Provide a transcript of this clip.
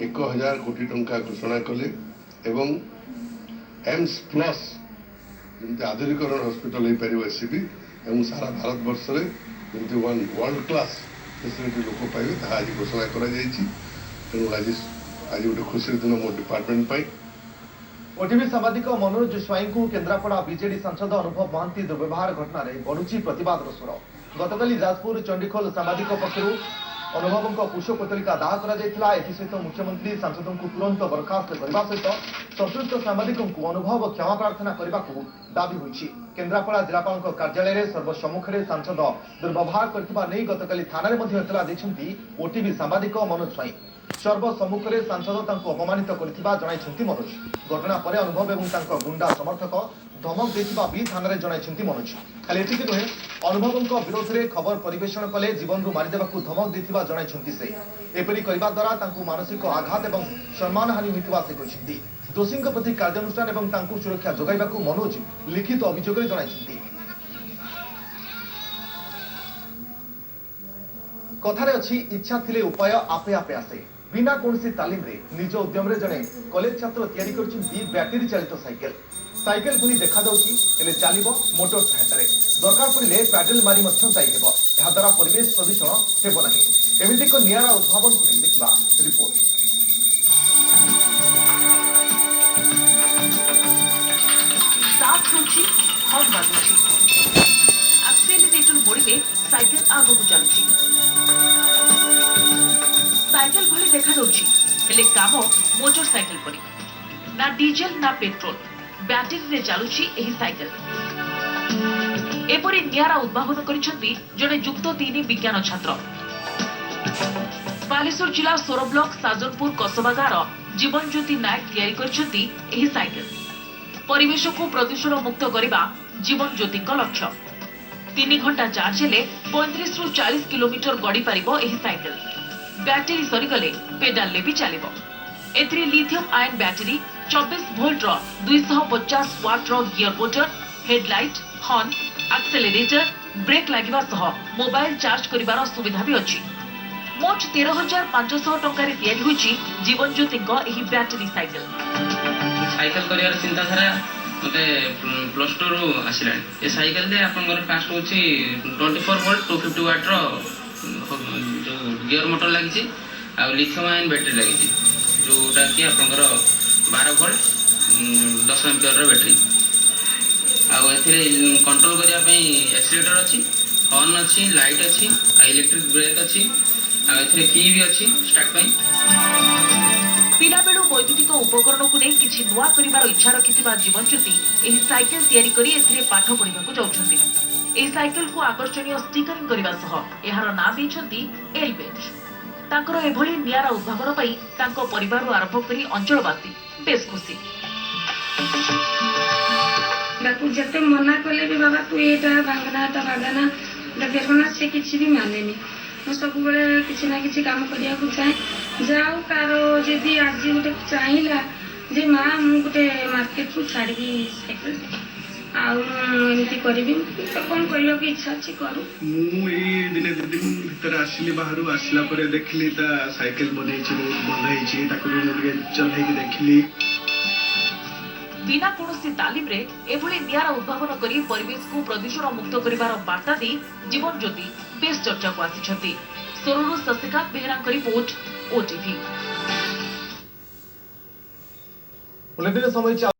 1000 कोटी टंका घोषणा कले एवं एम्स प्लस जमी आधुनिकरण हस्पिटाल हो पार एससीबी एवं सारा भारत वर्ष में जमी वन वर्ल्ड क्लास फैसिलिटी लोक पाइबे ताहा आज घोषणा करा जायछि। तेणु आज गोटे खुशी दिन मो डिपार्टमेंट ओटीवी सांबादिक मनोज स्वाई को केन्द्रापड़ा बीजेडी सांसद अनुभव महांती दुर्व्यवहार घटना रे बढ़ुची प्रतिवाद स्वर। गतकाली जाजपुर चंडीखोल सांबादिक पक्षर अनुभव पुष्पतलिका दाह सहित मुख्यमंत्री सांसद को तुरंत बर्खास्त करने सहित संश्लिष्ट सांबादिक अनुभव क्षमा प्रार्थना करने को दाबी होइछि। केन्द्रापड़ा जिलापाल कार्यालय में सर्वसम्मुखें सांसद दुर्व्यवहार करने गतकाली थाना एतला देछंती ओटीवी सांबादिक मनोज स्वाई। सर्वसम्मुखें सांसद अपमानित कर मनोज। घटना पर अनुभव एवं गुंडा समर्थक धमक देथिबा भी थाना जणाइछंती मनोज। खाली एतिक नुहे अनुभव विरोध में खबर परिवेषण कले जीवन रू मारिदेवा धमक देथिबा जणाइछंती से। एपरि करबा द्वारा तांकु मानसिक आघात एवं सम्मान हानि होइतिबा से कहिसंती। दोषीଙ୍କ प्रति कार्यानुष्ठान एवं तांकु सुरक्षा जोगाइबाकू मनोज लिखित अभियोग रे जणाइछंती। कथारे अछि इच्छा थिले उपाय आपे आपे आसे। बिना कोनसी तालीम रे निज उद्यम रे जणे कॉलेज छात्र तयारी करछंती बैटरी चालित साइकेल। साइकेल भली देखा जाउछि हेले चालिबो मोटर सहायता रे। दरकार पड़िले पैडल मारी मध्य जाई हेबो। एहा द्वारा परिवेश प्रदूषण हेबो नाही। एमिति को नियारा उद्भावन को नहीं देखिबा रिपोर्ट। साफ होछि हॉर्न बाजुछि एक्सेलरेटर मोड़िले साइकेल आगो को चलछि। साइकेल भली देखा जाउछि हेले काम मोटर साइकेल परि ना डीजल ना पेट्रोल बैटरी रे चलुछि एही साइकेल। एपरि नियारा उद्भावन करिसंती जणे युक्त 3 विज्ञान छात्र। बालेश्वर जिला 16 ब्लॉक साजनपुर कसबागार जीवन ज्योति नायक तैयारी करिसंती एही साइकेल। परिवेश को प्रदूषण मुक्त करबा जीवन ज्योति का लक्ष्य। 3 घंटा चार्ज हेले 35 रु 40 किलोमीटर गड़ी पारिबो एही साइकेल। बैटरी सरीगले पेडाल ले भी चलिबो। एथरे लिथियम आयन बैटरी 24 वोल्ट रो 250 वाट रो gear motor headlight horn accelerator brake लागिबा सह मोबाइल चार्ज करिबार सुविधा भी अछि। मोट 13,500 टंका रे तैयारी होइछि जीवन ज्योति को एही बैटरी साइकेल। साइकेल करियार चिंताधारा मते प्लस 2 रो आसिला। ए साइकेल दे आपनकर फास्ट होछि 24 वोल्ट 250 वाट रो जो गियर मोटर लगी आ लिथियम आयन बैटरी लगी जोटा कि आपंकर 12 वोल्ट 10 एम्पियर रो बैटरी कंट्रोल करने एक्सीलेटर अच्छी हॉर्न अच्छी लाइट अच्छी इलेक्ट्रिक ब्रेक अच्छी की भी अच्छी स्टार्ट पे। पिला बेलू वैद्युतिक उपकरण को नहीं किछि नुआ करिवार इच्छा रखिथिबा जीवन ज्योति एही साइकेल तयारी करी एथिरे पाठ पढिबाकू जाउछंती। एही साइकेल को आकर्षणीय स्टिकरिंग करबा सह एहार नाम दैछंती एल बेंच। तांकर एभली नियारा उद्भावन पई तांको परिवार आरंभ करी अंचलवासी बेस खुशी। बापू जते मना कले भी बाबा तू एटा भागना देखना से किछि भी मानेनी। मो सब बेले किछि ना किछि काम करिया को चाहे जाऊ कारो जदी आज गोटे चाहिला जे मां मु गोटे मार्केट को छाड़ी साइकिल आमती करी तो कौन करने की इच्छा अच्छी करूँ। मुझे दिने 2 दिन भीतर आसली बाहर आसला पर देखली साइकिल बनई बहुत चल देखली। बिना कोनोसी तालीम रे एभली नियारा उद्भावन करी परिवेश को प्रदूषण मुक्त करिवार वार्ता दी जीवन ज्योति बेस चर्चा को आसिछंती। सोररू शशिकांत बेहेरा रिपोर्ट ओटीवी।